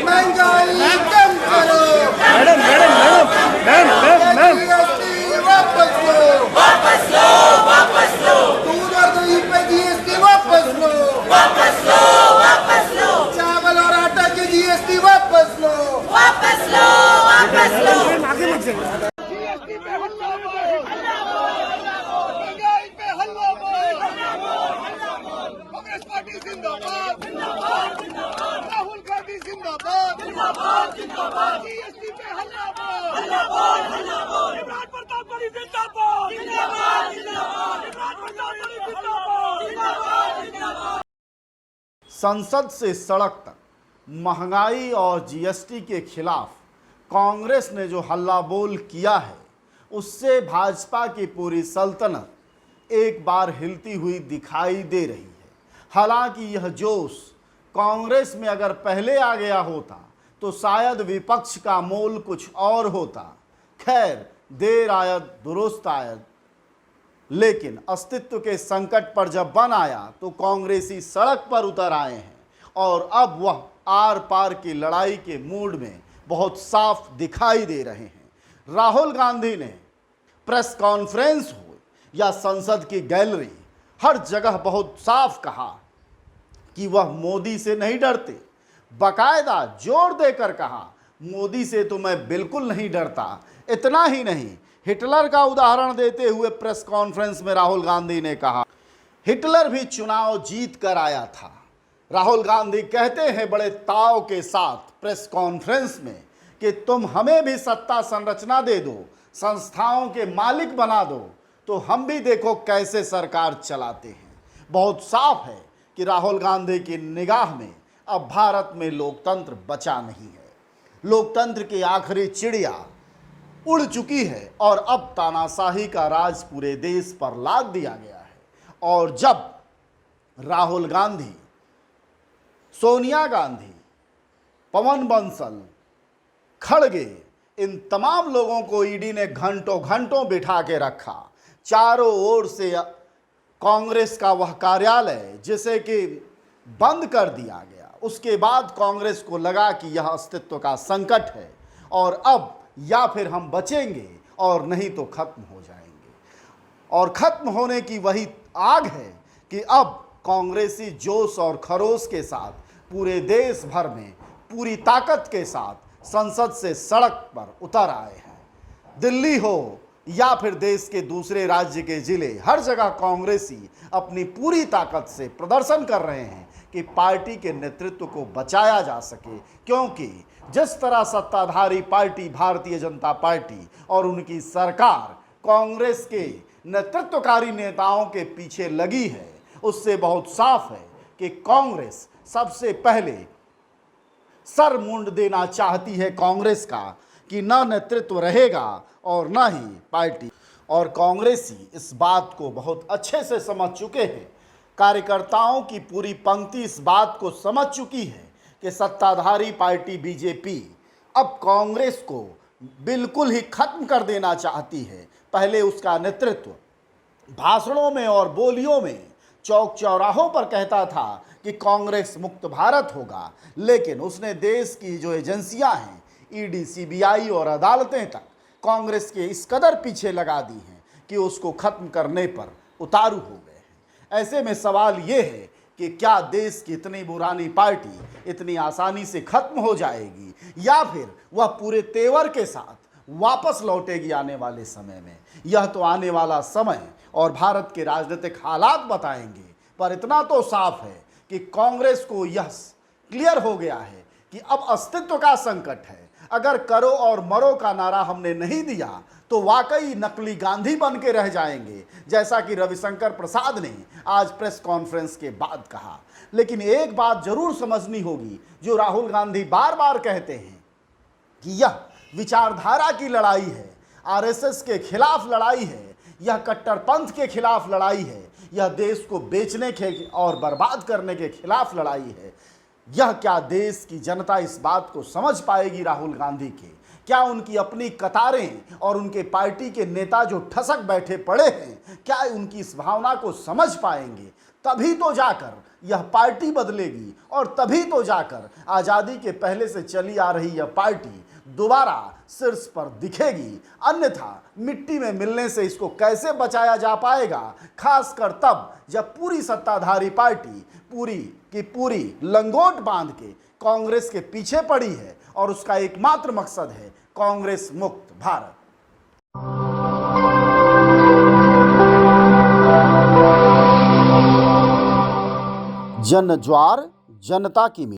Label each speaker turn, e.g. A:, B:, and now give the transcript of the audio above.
A: महंगाई कम करो,
B: madam madam madam ma'am ma'am ma'am
A: GST वापस लो, दूध और दही पे जीएसटी वापस लो, चावल और आटा की जीएसटी वापस लो।
B: आगे मत जाइए।
A: जीएसटी पे हल्ला बोल, महंगाई पे हल्ला बोल, कांग्रेस पार्टी जिंदाबाद, राहुल गांधी जिंदाबाद, जीएसटी पे हल्ला बोल, इमरान प्रतापगढ़ी जिंदाबाद, इमरान प्रतापगढ़ी जिंदाबाद।
C: संसद से सड़क तक महंगाई और जीएसटी के खिलाफ कांग्रेस ने जो हल्ला बोल किया है, उससे भाजपा की पूरी सल्तनत एक बार हिलती हुई दिखाई दे रही है। हालांकि यह जोश कांग्रेस में अगर पहले आ गया होता तो शायद विपक्ष का मोल कुछ और होता। खैर, देर आयत दुरुस्त आयत, लेकिन अस्तित्व के संकट पर जब बन आया तो कांग्रेसी सड़क पर उतर आए हैं और अब वह आर पार की लड़ाई के मूड में बहुत साफ दिखाई दे रहे हैं। राहुल गांधी ने प्रेस कॉन्फ्रेंस हो या संसद की गैलरी, हर जगह बहुत साफ कहा कि वह मोदी से नहीं डरते। बाकायदा जोर देकर कहा, मोदी से तो मैं बिल्कुल नहीं डरता। इतना ही नहीं, हिटलर का उदाहरण देते हुए प्रेस कॉन्फ्रेंस में राहुल गांधी ने कहा, हिटलर भी चुनाव जीत कर आया था। राहुल गांधी कहते हैं बड़े ताव के साथ प्रेस कॉन्फ्रेंस में कि तुम हमें भी सत्ता संरचना दे दो, संस्थाओं के मालिक बना दो, तो हम भी देखो कैसे सरकार चलाते हैं। बहुत साफ है कि राहुल गांधी की निगाह में अब भारत में लोकतंत्र बचा नहीं है। लोकतंत्र की आखिरी चिड़िया उड़ चुकी है और अब तानाशाही का राज पूरे देश पर लाद दिया गया है। और जब राहुल गांधी, सोनिया गांधी, पवन बंसल, खड़गे, इन तमाम लोगों को ईडी ने घंटों घंटों बिठा के रखा। चारों ओर से कांग्रेस का वह कार्यालय जिसे कि बंद कर दिया गया। उसके बाद कांग्रेस को लगा कि यह अस्तित्व का संकट है और अब या फिर हम बचेंगे और नहीं तो खत्म हो जाएंगे। और खत्म होने की वही आग है कि अब कांग्रेसी जोश और खरोश के साथ पूरे देश भर में पूरी ताकत के साथ संसद से सड़क पर उतर आए हैं। दिल्ली हो या फिर देश के दूसरे राज्य के जिले, हर जगह कांग्रेसी अपनी पूरी ताकत से प्रदर्शन कर रहे हैं कि पार्टी के नेतृत्व को बचाया जा सके। क्योंकि जिस तरह सत्ताधारी पार्टी भारतीय जनता पार्टी और उनकी सरकार कांग्रेस के नेतृत्वकारी नेताओं के पीछे लगी है, उससे बहुत साफ है कि कांग्रेस सबसे पहले सर मुंड देना चाहती है कांग्रेस का कि न नेतृत्व रहेगा और न ही पार्टी। और कांग्रेसी इस बात को बहुत अच्छे से समझ चुके हैं। कार्यकर्ताओं की पूरी पंक्ति इस बात को समझ चुकी है कि सत्ताधारी पार्टी बीजेपी अब कांग्रेस को बिल्कुल ही खत्म कर देना चाहती है। पहले उसका नेतृत्व भाषणों में और बोलियों में, चौक चौराहों पर कहता था कि कांग्रेस मुक्त भारत होगा, लेकिन उसने देश की जो एजेंसियां हैं, ईडी, सीबीआई और अदालतें तक कांग्रेस के इस कदर पीछे लगा दी हैं कि उसको खत्म करने पर उतारू हो गए हैं। ऐसे में सवाल ये है कि क्या देश की इतनी पुरानी पार्टी इतनी आसानी से खत्म हो जाएगी या फिर वह पूरे तेवर के साथ वापस लौटेगी आने वाले समय में? यह तो आने वाला समय और भारत के राजनीतिक हालात बताएंगे। पर इतना तो साफ है कि कांग्रेस को यह क्लियर हो गया है कि अब अस्तित्व का संकट है। अगर करो और मरो का नारा हमने नहीं दिया तो वाकई नकली गांधी बन के रह जाएंगे, जैसा कि रविशंकर प्रसाद ने आज प्रेस कॉन्फ्रेंस के बाद कहा। लेकिन एक बात जरूर समझनी होगी, जो राहुल गांधी बार बार कहते हैं कि यह विचारधारा की लड़ाई है, आरएसएस के खिलाफ लड़ाई है, यह कट्टरपंथ के खिलाफ लड़ाई है, यह देश को बेचने के और बर्बाद करने के खिलाफ लड़ाई है। यह क्या देश की जनता इस बात को समझ पाएगी राहुल गांधी के? क्या उनकी अपनी कतारें और उनके पार्टी के नेता जो ठसक बैठे पड़े हैं, क्या उनकी इस भावना को समझ पाएंगे? तभी तो जाकर यह पार्टी बदलेगी और तभी तो जाकर आज़ादी के पहले से चली आ रही यह पार्टी दोबारा शीर्ष पर दिखेगी। अन्यथा मिट्टी में मिलने से इसको कैसे बचाया जा पाएगा, खासकर तब जब पूरी सत्ताधारी पार्टी पूरी की पूरी लंगोट बांध के कांग्रेस के पीछे पड़ी है और उसका एकमात्र मकसद है कांग्रेस मुक्त भारत। जन ज्वार जनता की